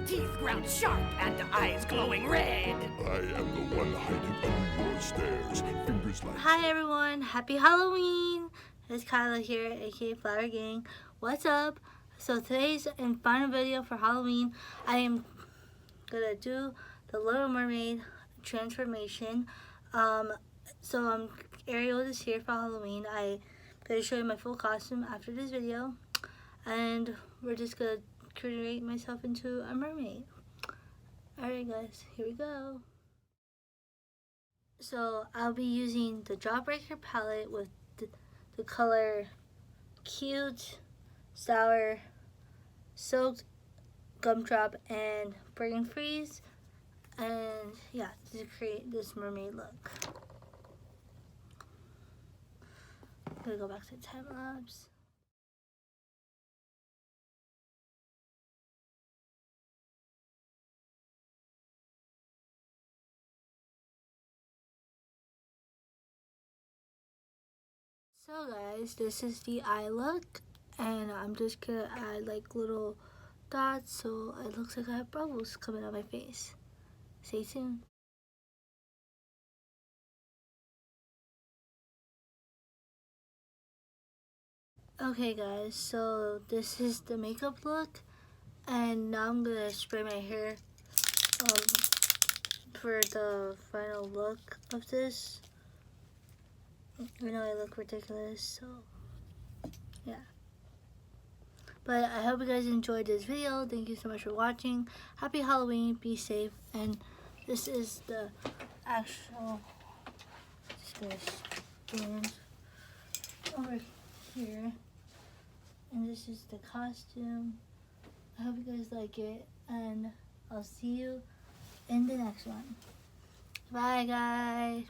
teeth ground sharp, and eyes glowing red. I am the one hiding under your stairs. Fingers like... Hi everyone, happy Halloween! It's Kyla here, aka Flower Gang. What's up? So today's and final video for Halloween, I am gonna do the Little Mermaid transformation. Ariel is here for Halloween. I'm gonna show you my full costume after this video, and we're just gonna create myself into a mermaid. Alright guys, here we go. So I'll be using the Jawbreaker palette with the color Cute, Sour, Soaked, Gumdrop, and Brain Freeze. And yeah, to create this mermaid look. I'm gonna go back to time lapse. So guys, this is the eye look, and I'm just gonna add like little dots so it looks like I have bubbles coming out my face. Stay tuned. Okay guys, so this is the makeup look, and now I'm gonna spray my hair for the final look of this. I know I look ridiculous, so yeah. But I hope you guys enjoyed this video. Thank you so much for watching. Happy Halloween, be safe, and this is the actual, just gonna stand over here, and this is the costume. I hope you guys like it, and I'll see you in the next one. Bye guys.